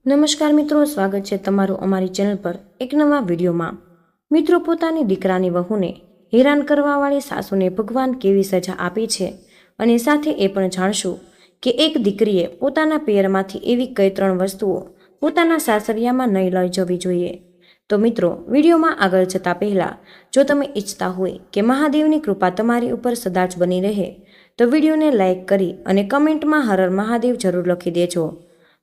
નમસ્કાર મિત્રો, સ્વાગત છે તમારું અમારી ચેનલ પર એક નવા વિડીયોમાં। મિત્રો, પોતાની દીકરાની વહુને હેરાન કરવાવાળી સાસુને ભગવાન કેવી સજા આપી છે અને સાથે એ પણ જાણશું કે એક દીકરીએ પોતાના પિયરમાંથી એવી કઈ 3 વસ્તુઓ પોતાના સાસરિયામાં નહીં લઈ જવી જોઈએ। તો મિત્રો, વિડીયોમાં આગળ જતા પહેલાં જો તમે ઈચ્છતા હોય કે મહાદેવની કૃપા તમારી ઉપર સદા જ બની રહે તો વિડીયોને લાઇક કરી અને કમેન્ટમાં હર હર મહાદેવ જરૂર લખી દેજો।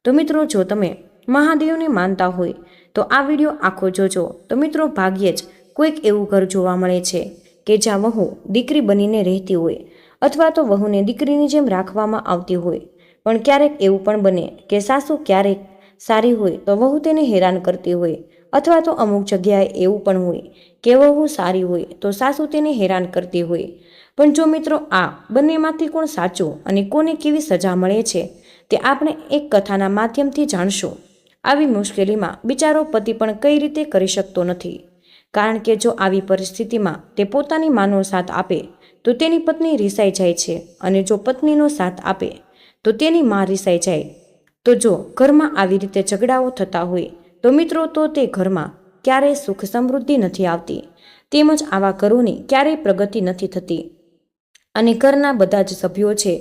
તો મિત્રો, જો તમે મહાદેવને માનતા હોય તો આ વિડીયો આખો જોજો। તો મિત્રો, ભાગ્યે જ કોઈક એવું ઘર જોવા મળે છે કે જ્યાં વહુ દીકરી બનીને રહેતી હોય અથવા તો વહુને દીકરીની જેમ રાખવામાં આવતી હોય, પણ ક્યારેક એવું પણ બને કે સાસુ ક્યારેક સારી હોય તો વહુ તેને હેરાન કરતી હોય, અથવા તો અમુક જગ્યાએ એવું પણ હોય કે વહુ સારી હોય તો સાસુ તેને હેરાન કરતી હોય। પણ જો મિત્રો, આ બંનેમાંથી કોણ સાચું અને કોને કેવી સજા મળે છે તે આપણે એક કથાના માધ્યમથી જાણશું। આવી મુશ્કેલીમાં બિચારો પતિ પણ કઈ રીતે કરી શકતો નથી, કારણ કે જો આવી પરિસ્થિતિમાં તે પોતાની માનો સાથ આપે તો તેની પત્ની રિસાઈ જાય છે, અને જો પત્નીનો સાથ આપે તો તેની માં રિસાઈ જાય। તો જો ઘરમાં આવી રીતે ઝઘડાઓ થતા હોય તો મિત્રો, તો તે ઘરમાં ક્યારેય સુખ સમૃદ્ધિ નથી આવતી, તેમજ આવા ઘરોની ક્યારેય પ્રગતિ નથી થતી અને ઘરના બધા જ સભ્યો છે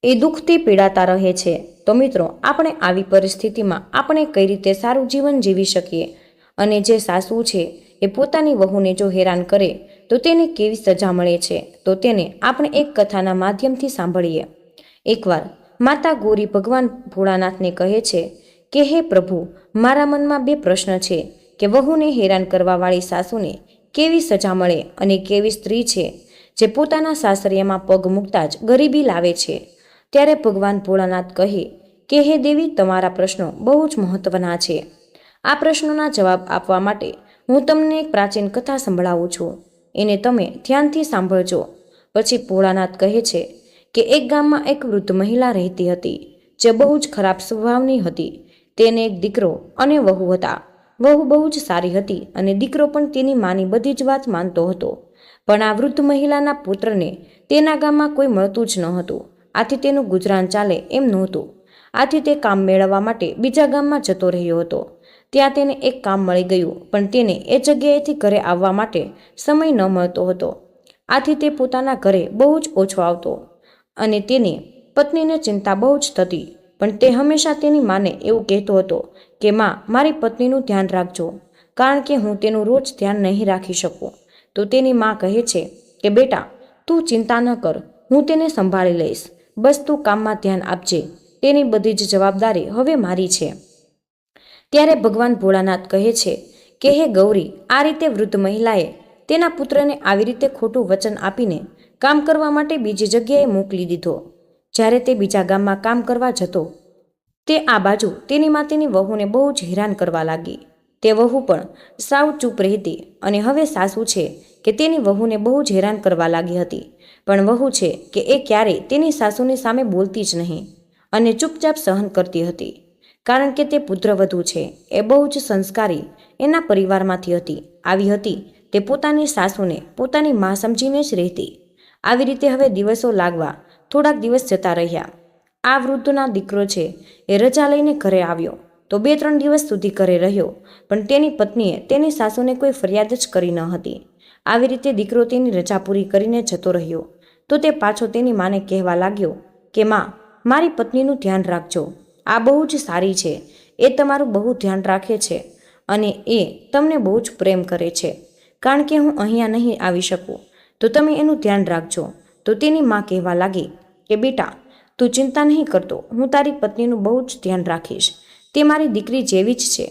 એ દુઃખથી પીડાતા રહે છે। તો મિત્રો, આપણે આવી પરિસ્થિતિમાં આપણે કઈ રીતે સારું જીવન જીવી શકીએ, અને જે સાસુ છે એ પોતાની વહુને જો હેરાન કરે તો તેને કેવી સજા મળે છે, તો તેને આપણે એક કથાના માધ્યમથી સાંભળીએ। એકવાર માતા ગૌરી ભગવાન ભોળાનાથને કહે છે કે હે પ્રભુ, મારા મનમાં 2 પ્રશ્ન છે કે વહુને હેરાન કરવાવાળી સાસુને કેવી સજા મળે અને કેવી સ્ત્રી છે જે પોતાના સાસરિયામાં પગ મૂકતા જ ગરીબી લાવે છે। ત્યારે ભગવાન ભોળાનાથ કહે કે હે દેવી, તમારા પ્રશ્નો બહુ જ મહત્વના છે। આ પ્રશ્નોના જવાબ આપવા માટે હું તમને એક પ્રાચીન કથા સંભળાવું છું, એને તમે ધ્યાનથી સાંભળજો। પછી ભોળાનાથ કહે છે કે એક ગામમાં એક વૃદ્ધ મહિલા રહેતી હતી જે બહુ જ ખરાબ સ્વભાવની હતી। તેને એક દીકરો અને વહુ હતા। વહુ બહુ જ સારી હતી અને દીકરો પણ તેની માની બધી જ વાત માનતો હતો, પણ આ વૃદ્ધ મહિલાના પુત્રને તેના ગામમાં કોઈ મળતું જ ન હતું, આથી તેનું ગુજરાન ચાલે એમ નહોતું। આથી તે કામ મેળવવા માટે બીજા ગામમાં જતો રહ્યો હતો। ત્યાં તેને એક કામ મળી ગયું, પણ તેને એ જગ્યાએથી ઘરે આવવા માટે સમય ન મળતો હતો, આથી તે પોતાના ઘરે બહુ જ ઓછો આવતો અને તેની પત્નીને ચિંતા બહુ જ થતી, પણ તે હંમેશા તેની માને એવું કહેતો હતો કે માં, મારી પત્નીનું ધ્યાન રાખજો, કારણ કે હું તેનું રોજ ધ્યાન નહીં રાખી શકું। તો તેની માં કહે છે કે બેટા, તું ચિંતા ન કર, હું તેને સંભાળી લઈશ, બસ તું કામમાં ધ્યાન આપજે, તેની બધી જ જવાબદારી હવે મારી છે। ત્યારે ભગવાન ભોળાનાથ કહે છે કે હે ગૌરી, આ રીતે વૃદ્ધ મહિલાએ તેના પુત્રને આવી રીતે ખોટું વચન આપીને કામ કરવા માટે બીજી જગ્યાએ મોકલી દીધો। જ્યારે તે બીજા ગામમાં કામ કરવા જતો તે આ બાજુ તેની માટેની વહુને બહુ જ હેરાન કરવા લાગી। તે વહુ પણ સાવ ચૂપ રહેતી અને હવે સાસુ છે કે તેની વહુને બહુ જ હેરાન કરવા લાગી હતી, પણ વહુ છે કે એ ક્યારેય તેની સાસુની સામે બોલતી જ નહીં અને ચૂપચાપ સહન કરતી હતી, કારણ કે તે પુત્રવધુ છે, એ બહુ જ સંસ્કારી એના પરિવારમાંથી હતી, આવી હતી તે પોતાની સાસુને પોતાની માં સમજીને જ રહેતી। આવી રીતે હવે દિવસો લાગવા થોડાક દિવસ જતા રહ્યા। આ વૃદ્ધના દીકરો છે એ રજા લઈને ઘરે આવ્યો તો 2-3 દિવસ સુધી ઘરે રહ્યો, પણ તેની પત્નીએ તેની સાસુને કોઈ ફરિયાદ જ કરી ન હતી। આવી રીતે દીકરો તેની રજા પૂરી કરીને જતો રહ્યો તો તે પાછો તેની માને કહેવા લાગ્યો કે માં, મારી પત્નીનું ધ્યાન રાખજો, આ બહુ જ સારી છે, એ તમારું બહુ ધ્યાન રાખે છે અને એ તમને બહુ જ પ્રેમ કરે છે, કારણ કે હું અહીંયા નહીં આવી શકું તો તમે એનું ધ્યાન રાખજો। તો તેની માં કહેવા લાગી કે બેટા, તું ચિંતા નહીં કરતો, હું તારી પત્નીનું બહુ જ ધ્યાન રાખીશ, તે મારી દીકરી જેવી જ છે।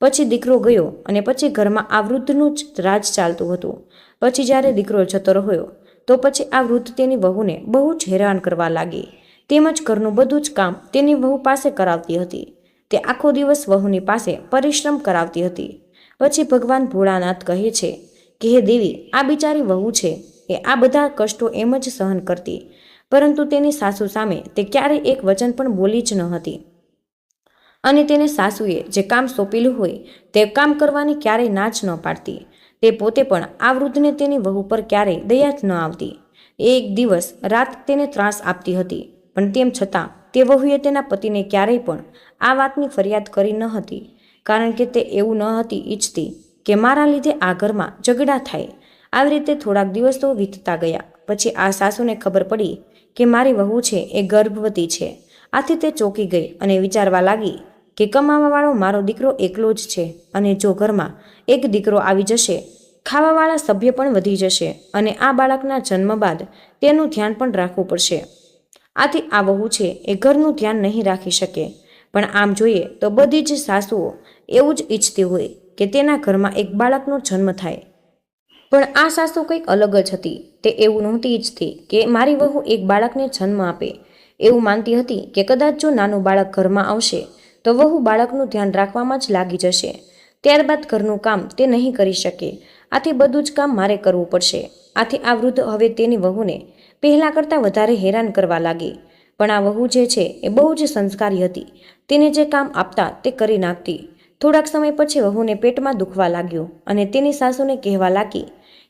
પછી દીકરો ગયો અને પછી ઘરમાં આ વૃદ્ધનું જ રાજ ચાલતું હતું। પછી જ્યારે દીકરો જતો રહ્યો તો પછી આ વૃદ્ધ તેની વહુને બહુ જ હેરાન કરવા લાગી, તેમજ ઘરનું બધું જ કામ તેની વહુ પાસે કરાવતી હતી। તે આખો દિવસ વહુની પાસે પરિશ્રમ કરાવતી હતી। પછી ભગવાન ભોળાનાથ કહે છે કે હે દેવી, આ બિચારી વહુ છે એ આ બધા કષ્ટો એમ જ સહન કરતી, પરંતુ તેની સાસુ સામે તે ક્યારેય એક વચન પણ બોલી જ ન હતી, અને તેને સાસુએ જે કામ સોંપેલું હોય તે કામ કરવાની ક્યારેય ના જ ન પાડતી। તે પોતે પણ આ વૃદ્ધને તેની વહુ પર ક્યારેય દયા જ ન આવતી। એક દિવસ રાત તેને ત્રાસ આપતી હતી, પણ તેમ છતાં તે વહુએ તેના પતિને ક્યારેય પણ આ વાતની ફરિયાદ કરી ન હતી, કારણ કે તે એવું ન હતી ઈચ્છતી કે મારા લીધે આ ઘરમાં ઝઘડા થાય. આવી રીતે થોડાક દિવસો વીતતા ગયા. પછી આ સાસુને ખબર પડી કે મારી વહુ છે એ ગર્ભવતી છે. આથી તે ચોંકી ગઈ અને વિચારવા લાગી કે કમાવાવાળો મારો દીકરો એકલો જ છે, અને જો ઘરમાં એક દીકરો આવી જશે, ખાવાવાળા સભ્ય પણ વધી જશે, અને આ બાળકના જન્મ બાદ તેનું ધ્યાન પણ રાખવું પડશે. આથી આ વહુ છે એ ઘરનું ધ્યાન નહીં રાખી શકે. પણ આમ જોઈએ તો બધી જ સાસુઓ એવું જ ઈચ્છતી હોય કે તેના ઘરમાં એક બાળકનો જન્મ થાય. પણ આ સાસુ કંઈક અલગ જ હતી. તે એવું નહોતી ઈચ્છતી કે મારી વહુ એક બાળકને જન્મ આપે. એવું માનતી હતી કે કદાચ જો નાનું બાળક ઘરમાં આવશે તો વહુ બાળકનું ધ્યાન રાખવામાં જ લાગી જશે. ત્યારબાદ ઘરનું કામ તે નહીં કરી શકે. આથી બધું જ કામ મારે કરવું પડશે. આથી આ વૃદ્ધ હવે તેની વહુને પહેલાં કરતાં વધારે હેરાન કરવા લાગી. પણ આ વહુ જે છે એ બહુ જ સંસ્કારી હતી. તેને જે કામ આપતા તે કરી નાખતી. થોડાક સમય પછી વહુને પેટમાં દુખવા લાગ્યું અને તેની સાસુને કહેવા લાગી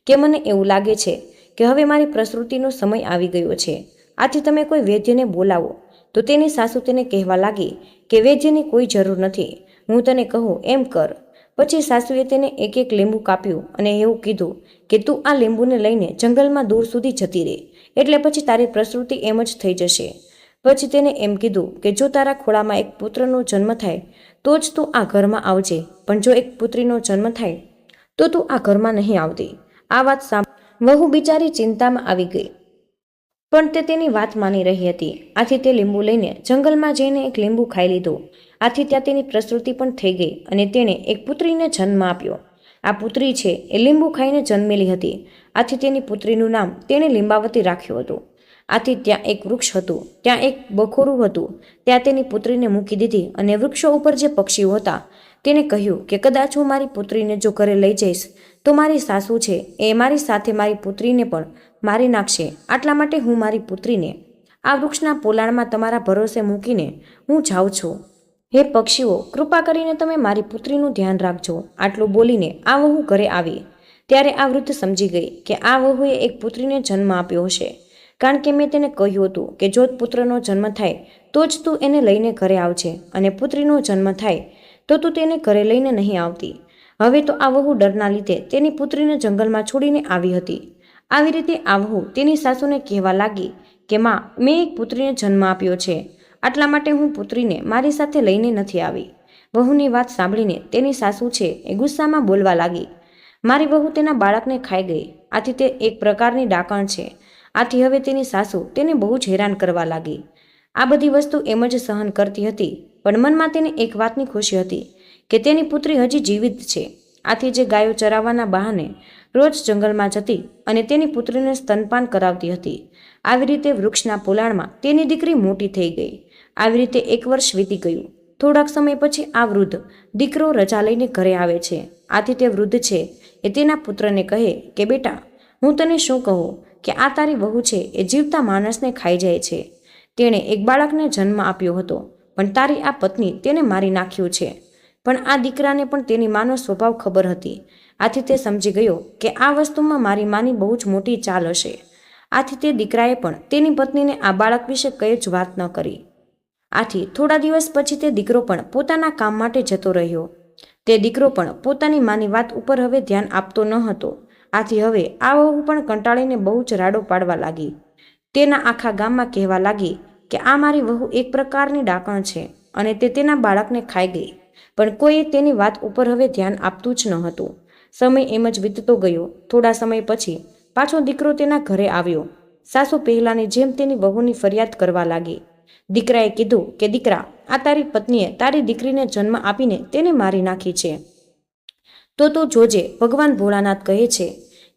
કે મને એવું લાગે છે કે હવે મારી પ્રસૂતિનો સમય આવી ગયો છે. આથી તમે કોઈ વૈદ્યને બોલાવો. તો તેની સાસુ તેને કહેવા લાગી કે વૈદ્યની કોઈ જરૂર નથી, હું તને કહું એમ કર. પછી સાસુએ તેને એક એક લીંબુ કાપ્યું અને એવું કીધું કે તું આ લીંબુને લઈને જંગલમાં દૂર સુધી જતી રહે, એટલે પછી તારી પ્રસૂતિ એમ જ થઈ જશે. પછી તેને એમ કીધું કે જો તારા ખોળામાં એક પુત્રનો જન્મ થાય તો જ તું આ ઘરમાં આવજે, પણ જો એક પુત્રીનો જન્મ થાય તો તું આ ઘરમાં નહીં આવતી. આ વાત સાંભળી વહુ બિચારી ચિંતામાં આવી ગઈ, પણ તે તેની વાત માની રહી હતી. આથી તે લીંબુ લઈને જંગલમાં જઈને એક લીંબુ ખાઈ લીધું. આથી ત્યાં તેની પ્રસૂતિ પણ થઈ ગઈ અને તેણે એક પુત્રીને જન્મ આપ્યો. આ પુત્રી છે એ લીંબુ ખાઈને જન્મેલી હતી. આથી તેની પુત્રીનું નામ તેણે લીંબાવતી રાખ્યું હતું. આથી ત્યાં એક વૃક્ષ હતું, ત્યાં એક બખોરું હતું. ત્યાં તેની પુત્રીને મૂકી દીધી અને વૃક્ષો ઉપર જે પક્ષીઓ હતા તેને કહ્યું કે કદાચ હું મારી પુત્રીને જો ઘરે લઈ જઈશ તો મારી સાસુ છે એ મારી સાથે મારી પુત્રીને પણ મારી નાખશે. આટલા માટે હું મારી પુત્રીને આ વૃક્ષના પોલાણમાં તમારા ભરોસે મૂકીને હું જાઉં છું. હે પક્ષીઓ, કૃપા કરીને તમે મારી પુત્રીનું ધ્યાન રાખજો. આટલું બોલીને આ વહુ ઘરે આવી. ત્યારે આ વૃદ્ધ સમજી ગઈ કે આ વહુએ એક પુત્રીને જન્મ આપ્યો હશે, કારણ કે મેં તેને કહ્યું હતું કે જો પુત્રનો જન્મ થાય તો જ તું એને લઈને ઘરે આવજે, અને પુત્રીનો જન્મ થાય તો તું તેને ઘરે લઈને નહીં આવતી. હવે તો આ વહુ ડરના લીધે તેની પુત્રીને જંગલમાં છોડીને આવી હતી. આવી રીતે આ વહુ તેની સાસુને કહેવા લાગી કે માં, મેં એક પુત્રીને જન્મ આપ્યો છે, આટલા માટે હું પુત્રીને મારી સાથે લઈને નથી આવી. વહુની વાત સાંભળીને તેની સાસુ છે એ ગુસ્સામાં બોલવા લાગી, મારી વહુ તેના બાળકને ખાઈ ગઈ. આથી તે એક પ્રકારની ડાકણ છે. આથી હવે તેની સાસુ તેને બહુ જ હેરાન કરવા લાગી. આ બધી વસ્તુ એમ જ સહન કરતી હતી, પણ મનમાં તેને એક વાતની ખુશી હતી કે તેની પુત્રી હજી જીવિત છે. આથી જે ગાયો ચરાવવાના બહાને રોજ જંગલમાં જતી અને તેની પુત્રીને સ્તનપાન કરાવતી હતી. આવી રીતે વૃક્ષના પોલાણમાં તેની દીકરી મોટી થઈ ગઈ. આવી રીતે 1 વર્ષ વીતી ગયું. થોડાક સમય પછી આ વૃદ્ધ દીકરો રજા લઈને ઘરે આવે છે. આથી તે વૃદ્ધ છે એ તેના પુત્રને કહે કે બેટા, હું તને શું કહું કે આ તારી વહુ છે એ જીવતા માણસને ખાઈ જાય છે. તેણે એક બાળકને જન્મ આપ્યો હતો, પણ તારી આ પત્ની તેને મારી નાખ્યું છે. પણ આ દીકરાને પણ તેની માનો સ્વભાવ ખબર હતી. આથી તે સમજી ગયો કે આ વસ્તુમાં મારી માની બહુ જ મોટી ચાલ હશે. આથી તે દીકરાએ પણ તેની પત્નીને આ બાળક વિશે કંઈ જ વાત ન કરી. આથી થોડા દિવસ પછી તે દીકરો પણ પોતાના કામ માટે જતો રહ્યો. તે દીકરો પણ પોતાની માની વાત ઉપર હવે ધ્યાન આપતો ન હતો. આથી હવે આ વહુ પણ કંટાળીને બહુ જ રાડો પાડવા લાગી. તેના આખા ગામમાં કહેવા લાગી કે આ મારી વહુ એક પ્રકારની ડાકણ છે અને તે તેના બાળકને ખાઈ ગઈ. પણ કોઈએ તેની વાત ઉપર હવે ધ્યાન આપતું જ ન હતું. સમય એમ જ વીતતો ગયો. થોડા સમય પછી પાછો દીકરો તેના ઘરે આવ્યો. સાસુ પહેલાની જેમ તેની વહુની ફરિયાદ કરવા લાગી. દીકરાએ કીધું કે દીકરા, આ તારી પત્નીએ તારી દીકરીને જન્મ આપીને તેને મારી નાખી છે. તો તું જોજે, ભગવાન ભોળાનાથ કહે છે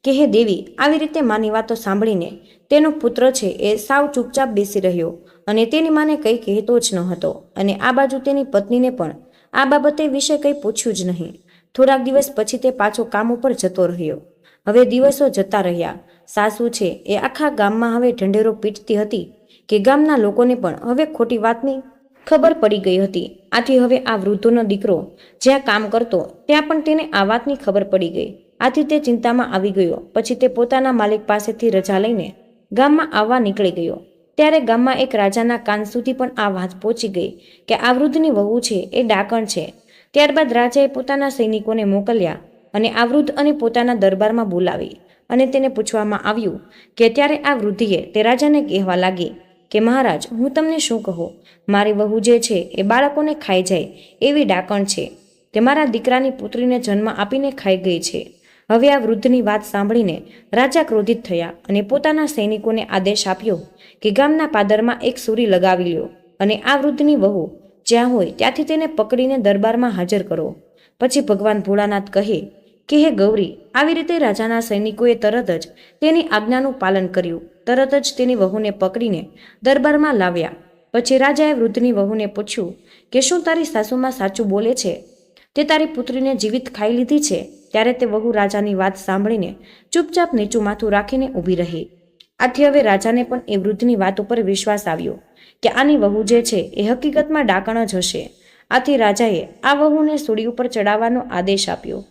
કે હે દેવી, આવી રીતે માની વાતો સાંભળીને તેનો પુત્ર છે એ સાવ ચૂપચાપ બેસી રહ્યો અને તેની માને કંઈ કહેતો જ ન હતો. અને આ બાજુ તેની પત્નીને પણ આ બાબતે વિશે કંઈ પૂછ્યું જ નહીં. થોડાક દિવસ પછી તે પાછો કામ ઉપર જતો રહ્યો. હવે દિવસો જતા રહ્યા. સાસુ છે એ આખા ગામમાં હવે ઢંઢેરો પીટતી હતી કે ગામના લોકોને પણ હવે ખોટી વાતની ખબર પડી ગઈ હતી. આથી હવે આ વૃદ્ધોનો દીકરો જ્યાં કામ કરતો ત્યાં પણ તેને આ વાતની ખબર પડી ગઈ. આથી તે ચિંતામાં આવી ગયો. પછી તે પોતાના માલિક પાસેથી રજા લઈને ગામમાં આવવા નીકળી ગયો. ત્યારે ગામમાં એક રાજાના કાન સુધી પણ આ વાત પહોંચી ગઈ કે આ વૃદ્ધની વહુ છે એ ડાકણ છે. ત્યારબાદ રાજાએ પોતાના સૈનિકોને મોકલ્યા અને આ વૃદ્ધ અને પોતાના દરબારમાં બોલાવી અને તેને પૂછવામાં આવ્યું કે ત્યારે આ વૃદ્ધિએ તે રાજાને કહેવા લાગી કે મહારાજ, હું તમને શું કહું, મારી વહુ જે છે એ બાળકોને ખાઈ જાય એવી ડાકણ છે. તે મારા દીકરાની પુત્રીને જન્મ આપીને ખાઈ ગઈ છે. હવે આ વૃદ્ધની વાત સાંભળીને રાજા ક્રોધિત થયા અને પોતાના સૈનિકોને આદેશ આપ્યો કે ગામના પાદરમાં એક સૂરી લગાવી લ્યો અને આ વૃદ્ધની વહુ જ્યાં હોય ત્યાંથી તેને પકડીને દરબારમાં હાજર કરો. પછી ભગવાન ભોળાનાથ કહે કે હે ગૌરી, આવી રીતે રાજાના સૈનિકોએ તરત જ તેની આજ્ઞાનું પાલન કર્યું. તરત જ તેની વહુને પકડીને દરબારમાં લાવ્યા. પછી રાજાએ વૃદ્ધની વહુને પૂછ્યું કે શું તારી સાસુમાં સાચું બોલે છે? તે તારી પુત્રીને જીવિત ખાઈ લીધી છે? ત્યારે તે વહુ રાજાની વાત સાંભળીને ચૂપચાપ નીચું માથું રાખીને ઊભી રહી. આથી હવે રાજાને પણ એ વૃદ્ધની વાત ઉપર વિશ્વાસ આવ્યો કે આની વહુ જે છે એ હકીકતમાં ડાકણ જ હશે. આથી રાજાએ આ વહુને સૂળી ઉપર ચડાવવાનો આદેશ આપ્યો.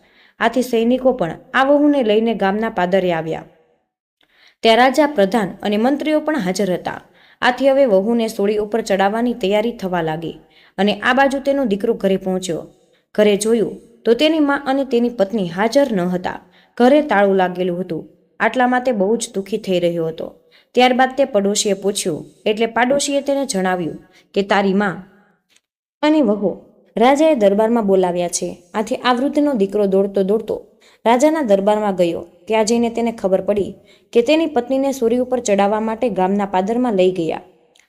આથી સૈનિકો પણ આ વહુને લઈને ગામના પાદરે આવ્યા. ત્યાં રાજા, પ્રધાન અને મંત્રીઓ પણ હાજર હતા. આથી હવે વહુને સૂળી ઉપર ચડાવવાની તૈયારી થવા લાગી અને આ બાજુ તેનો દીકરો ઘરે પહોંચ્યો. ઘરે જોયું તો તેની મા અને તેની પત્ની હાજર ન હતા. ઘરે તાળું લાગેલું હતું. આટલામાં તે બહુ જ દુઃખી થઈ રહ્યો હતો. ત્યારબાદ તે પડોશીએ પૂછ્યું એટલે પાડોશીએ તેને જણાવ્યું કે તારી મા અને વહુ રાજાએ દરબારમાં બોલાવ્યા છે. આથી આ વૃદ્ધનો દીકરો દોડતો દોડતો રાજાના દરબારમાં ગયો. ત્યાં જઈને તેને ખબર પડી કે તેની પત્નીને સૂરી ઉપર ચડાવવા માટે ગામના પાદરમાં લઈ ગયા.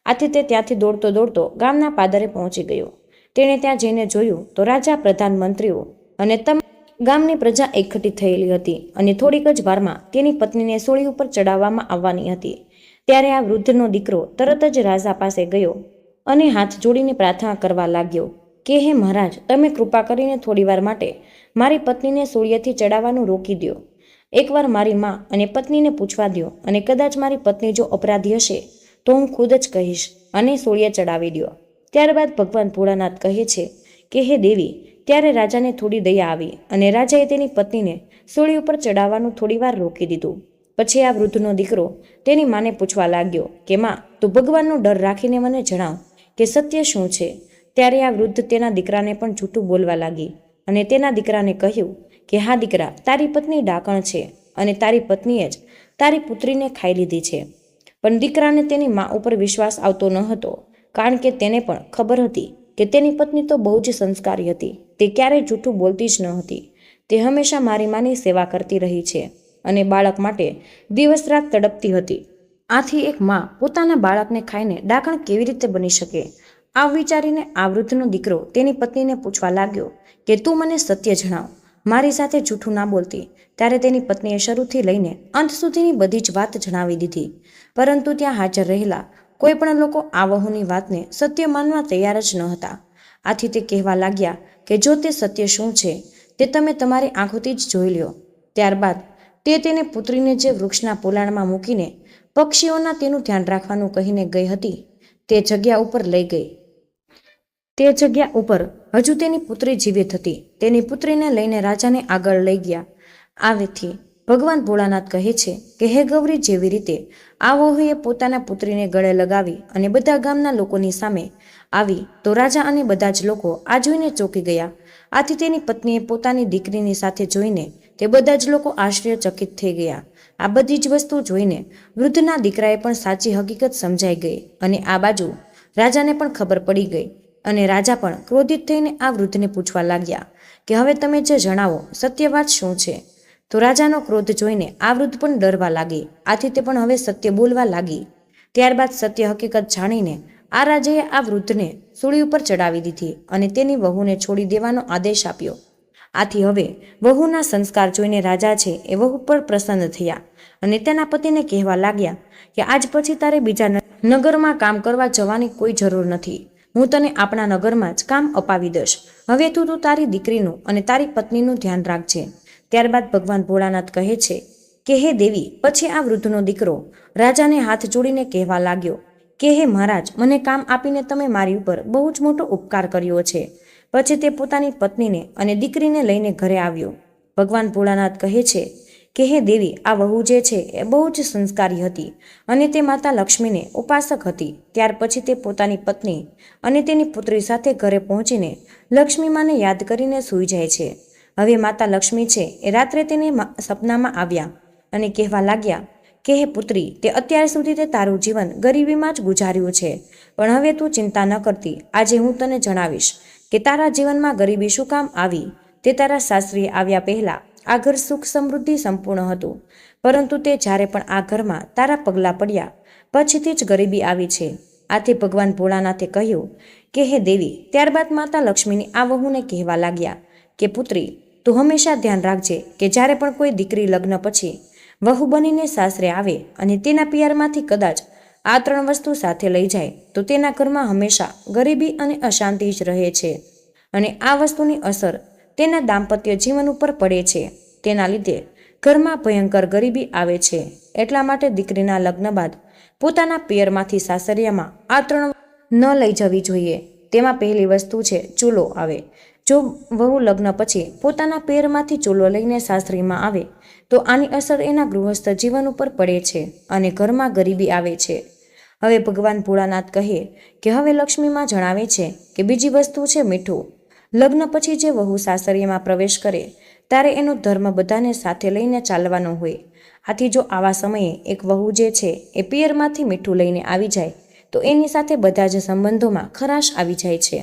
આથી તે ત્યાંથી દોડતો દોડતો ગામના પાદરે પહોંચી ગયો. તેણે ત્યાં જઈને જોયું તો રાજા, પ્રધાન, મંત્રીઓ અને ગામની પ્રજા એકઠી થયેલી હતી અને થોડીક જ વારમાં તેની પત્નીને સૂળી ઉપર ચડાવવામાં આવવાની હતી. ત્યારે આ વૃદ્ધનો દીકરો તરત જ રાજા પાસે ગયો અને હાથ જોડીને પ્રાર્થના કરવા લાગ્યો કે હે મહારાજ, તમે કૃપા કરીને થોડીવાર માટે મારી પત્નીને સૂળિએથી ચડાવવાનું રોકી દો. એકવાર મારી મા અને પત્નીને પૂછવા દો અને કદાચ મારી પત્ની જો અપરાધી હશે તો હું ખુદ જ કહીશ અને સૂળિએ ચડાવી દો. ત્યારબાદ ભગવાન ભોળાનાથ કહે છે કે હે દેવી, ત્યારે રાજાને થોડી દયા આવી અને રાજાએ તેની પત્નીને સૂળી ઉપર ચડાવવાનું થોડીવાર રોકી દીધું. પછી આ વૃદ્ધનો દીકરો તેની માને પૂછવા લાગ્યો કે માં, તું ભગવાનનો ડર રાખીને મને જણાવ કે સત્ય શું છે? ત્યારે આ વૃદ્ધ તેના દીકરાને પણ જૂઠું બોલવા લાગી અને તેના દીકરાને કહ્યું કે હા દીકરા, તારી પત્ની ડાકણ છે અને તારી પત્નીએ જ તારી પુત્રીને ખાઈ લીધી છે. પણ દીકરાને તેની મા ઉપર વિશ્વાસ આવતો ન હતો, કારણ કે તેને પણ ખબર હતી કે તેની પત્ની તો બહુ જ સંસ્કારી હતી. તે ક્યારેય જૂઠું બોલતી જ ન હતી. તે હંમેશા મારી માની સેવા કરતી રહી છે અને બાળક માટે દિવસ રાત તડપતી હતી. આથી એક મા પોતાના બાળકને ખાઈને ડાકણ કેવી રીતે બની શકે? આ વિચારીને આ વૃદ્ધનો દીકરો તેની પત્નીને પૂછવા લાગ્યો કે તું મને સત્ય જણાવ, મારી સાથે જૂઠું ના બોલતી. ત્યારે તેની પત્નીએ શરૂથી લઈને અંત સુધીની બધી જ વાત જણાવી દીધી. પરંતુ ત્યાં હાજર રહેલા કોઈ પણ લોકો આ વહુની વાતને સત્ય માનવા તૈયાર જ ન હતા. આથી તે કહેવા લાગ્યા કે જો તે સત્ય શું છે તે તમે તમારી આંખોથી જ જોઈ લ્યો. ત્યારબાદ તે તેને પુત્રીને જે વૃક્ષના પોલાણમાં મૂકીને પક્ષીઓના તેનું ધ્યાન રાખવાનું કહીને ગઈ હતી તે જગ્યા ઉપર લઈ ગઈ. તે જગ્યા ઉપર હજુ તેની પુત્રી જીવિત હતી. તેની પુત્રીને લઈને રાજાને આગળ લઈ ગયા. આથી ભગવાન ભોળાનાથ કહે છે કે હે ગૌરી, જેવી રીતે આ વહુએ પોતાના પુત્રીને ગળે લગાવી અને બધા ગામના લોકોની સામે આવી તો રાજા અને બધા જ લોકો આ જોઈને ચોંકી ગયા. આથી તેની પત્નીએ પોતાની દીકરીની સાથે જોઈને તે બધા જ લોકો આશ્ચર્યચકિત થઈ ગયા. આ બધી જ વસ્તુ જોઈને વૃદ્ધના દીકરાએ પણ સાચી હકીકત સમજાઈ ગઈ અને આ બાજુ રાજાને પણ ખબર પડી ગઈ અને રાજા પણ ક્રોધિત થઈને આ વૃદ્ધને પૂછવા લાગ્યા કે હવે તમે જે જણાવો સત્ય વાત શું છે? તો રાજાનો ક્રોધ જોઈને આ વૃદ્ધ પણ ડરવા લાગી. આથી તે પણ હવે સત્ય બોલવા લાગી. ત્યારબાદ સત્ય હકીકત જાણીને આ રાજાએ આ વૃદ્ધને સૂળી ઉપર ચડાવી દીધી અને તેની વહુને છોડી દેવાનો આદેશ આપ્યો. આથી હવે વહુના સંસ્કાર જોઈને રાજા છે એ વહુ પર પ્રસન્ન થયા અને તેના પતિને કહેવા લાગ્યા કે આજ પછી તારે બીજા નગરમાં કામ કરવા જવાની કોઈ જરૂર નથી. હું તને આપણા નગરમાં જ કામ અપાવી દઈશ. હવે તું તારી દીકરીનું અને તારી પત્નીનું ધ્યાન રાખજે. ત્યારબાદ ભગવાન ભોળાનાથ કહે છે કે હે દેવી, પછી આ વૃદ્ધનો દીકરો રાજાને હાથ જોડીને કહેવા લાગ્યો કે હે મહારાજ, મને કામ આપીને તમે મારી ઉપર બહુ જ મોટો ઉપકાર કર્યો છે. પછી તે પોતાની પત્નીને અને દીકરીને લઈને ઘરે આવ્યો. ભગવાન ભોળાનાથ કહે છે કે હે દેવી, આ વહુ જે છે એ બહુ જ સંસ્કારી હતી અને તે માતા લક્ષ્મીને ઉપાસક હતી. ત્યાર પછી તે પોતાની પત્ની અને તેની પુત્રી સાથે ઘરે પહોંચીને લક્ષ્મી માને યાદ કરીને સૂઈ જાય છે. હવે માતા લક્ષ્મી છે એ રાત્રે તેને સપનામાં આવ્યા અને કહેવા લાગ્યા કે હે પુત્રી, તે અત્યાર સુધી તે તારું જીવન ગરીબીમાં જ ગુજાર્યું છે, પણ હવે તું ચિંતા ન કરતી. આજે હું તને જણાવીશ કે તારા જીવનમાં ગરીબી શું કામ આવી. તે તારા સાસરીએ આવ્યા પહેલા આ ઘર સુખ સમૃદ્ધિ સંપૂર્ણ હતું, પરંતુ તે જ્યારે પણ આ ઘરમાં તારા પગલાં પડ્યા પછીથી જ ગરીબી આવી છે. આથી ભગવાન ભોળાનાથે કહ્યું કે હે દેવી. ત્યારબાદ માતા લક્ષ્મીની આ વહુને કહેવા લાગ્યા કે પુત્રી, તું હંમેશા ધ્યાન રાખજે કે જ્યારે પણ કોઈ દીકરી લગ્ન પછી વહુ બનીને સાસરે આવે અને તેના પિયરમાંથી કદાચ આ 3 વસ્તુ સાથે લઈ જાય તો તેના ઘરમાં હંમેશા ગરીબી અને અશાંતિ જ રહે છે અને આ વસ્તુની અસર તેના દાંપત્ય જીવન ઉપર પડે છે. તેના લીધે ઘરમાં ભયંકર ગરીબી આવે છે. એટલા માટે દીકરીના લગ્ન બાદ પોતાના પિયરમાંથી સાસરિયામાં આ 3 ન લઈ જવી જોઈએ. તેમાં પહેલી વસ્તુ છે ચૂલો આવે. જો વહુ લગ્ન પછી પોતાના પિયરમાંથી ચૂલો લઈને સાસરીમાં આવે તો આની અસર એના ગૃહસ્થ જીવન ઉપર પડે છે અને ઘરમાં ગરીબી આવે છે. હવે ભગવાન ભોળાનાથ કહે કે હવે લક્ષ્મીમાં જણાવે છે કે બીજી વસ્તુ છે મીઠું. લગ્ન પછી જે વહુ સાસરીમાં પ્રવેશ કરે ત્યારે એનો ધર્મ બધાને સાથે લઈને ચાલવાનો હોય. આથી જો આવા સમયે એક વહુ જે છે એ પિયરમાંથી મીઠું લઈને આવી જાય તો એની સાથે બધા જ સંબંધોમાં ખરાશ આવી જાય છે.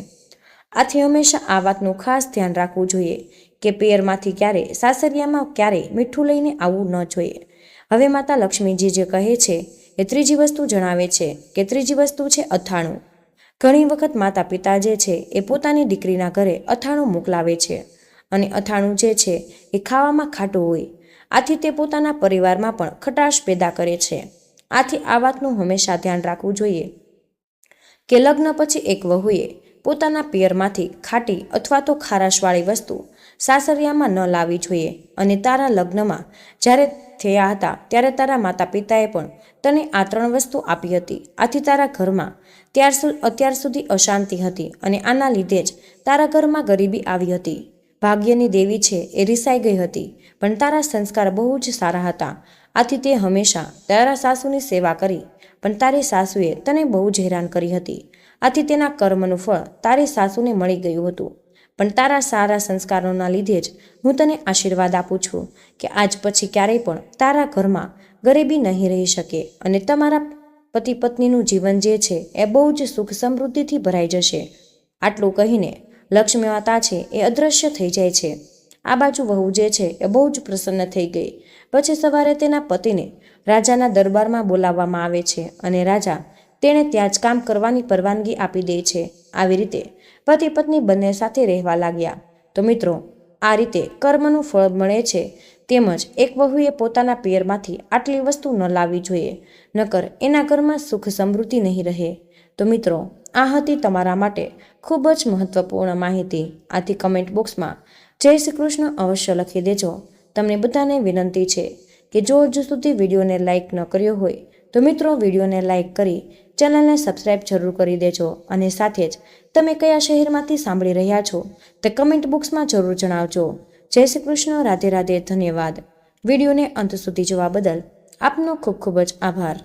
આથી હંમેશા આ વાતનું ખાસ ધ્યાન રાખવું જોઈએ કે પિયરમાંથી ક્યારે સાસરિયામાં ક્યારેય મીઠું લઈને આવવું ન જોઈએ. હવે માતા લક્ષ્મીજી જે કહે છે એ ત્રીજી વસ્તુ જણાવે છે કે ત્રીજી વસ્તુ છે અથાણું. ઘણી વખત માતા પિતા જે છે એ પોતાની દીકરીના ઘરે અથાણું મોકલાવે છે અને અથાણું જે છે એ ખાવામાં ખાટું હોય. આથી તે પોતાના પરિવારમાં પણ ખટાશ પેદા કરે છે. આથી આ વાતનું હંમેશા ધ્યાન રાખવું જોઈએ કે લગ્ન પછી એક વહુએ પોતાના પિયરમાંથી ખાટી અથવા તો ખારાશવાળી વસ્તુ સાસરિયામાં ન લાવવી જોઈએ. અને તારા લગ્નમાં જ્યારે થયા હતા ત્યારે તારા માતા પિતાએ પણ તને આ 3 વસ્તુ આપી હતી. આથી તારા ઘરમાં અત્યાર સુધી અશાંતિ હતી અને આના લીધે જ તારા ઘરમાં ગરીબી આવી હતી. ભાગ્યની દેવી છે એ રિસાઈ ગઈ હતી, પણ તારા સંસ્કાર બહુ જ સારા હતા. આથી તે હંમેશા તારા સાસુની સેવા કરી, પણ તારી સાસુએ તને બહુ જ હેરાન કરી હતી. આથી તેના કર્મનું ફળ તારી સાસુને મળી ગયું હતું. પણ તારા સારા સંસ્કારોના લીધે જ હું તને આશીર્વાદ આપું છું કે આજ પછી ક્યારેય પણ તારા ઘરમાં ગરીબી નહીં રહી શકે અને તમારા પતિ પત્નીનું જીવન જે છે એ બહુ જ સુખ સમૃદ્ધિથી ભરાઈ જશે. આટલું કહીને લક્ષ્મી માતા છે એ અદૃશ્ય થઈ જાય છે. આ બાજુ વહુ જે છે એ બહુ જ પ્રસન્ન થઈ ગઈ. પછી સવારે તેના પતિને રાજાના દરબારમાં બોલાવવામાં આવે છે અને રાજા તેણે ત્યાં જ કામ કરવાની પરવાનગી આપી દે છે. આવી રીતે પતિ પત્ની બંને સાથે રહેવા લાગ્યા. તો મિત્રો, આ રીતે કર્મનું ફળ મળે છે. તેમજ એક વહુએ પોતાના પિયરમાંથી આટલી વસ્તુ ન લાવવી જોઈએ, નકર એના ઘરમાં સુખ સમૃદ્ધિ નહીં રહે. તો મિત્રો, આ હતી તમારા માટે ખૂબ જ મહત્વપૂર્ણ માહિતી. આથી કમેન્ટ બોક્સમાં જય શ્રી કૃષ્ણ અવશ્ય લખી દેજો. તમને બધાને વિનંતી છે કે જો હજુ સુધી વિડીયોને લાઇક ન કર્યો હોય તો મિત્રો વિડીયોને લાઇક કરી ચેનલને સબસ્ક્રાઈબ જરૂર કરી દેજો. અને સાથે જ તમે કયા શહેરમાંથી સાંભળી રહ્યા છો તે કમેન્ટ બોક્સમાં જરૂર જણાવજો. જય શ્રી કૃષ્ણ. રાધે રાધે. ધન્યવાદ. વિડીયોને અંત સુધી જોવા બદલ આપનો ખૂબ ખૂબ જ આભાર.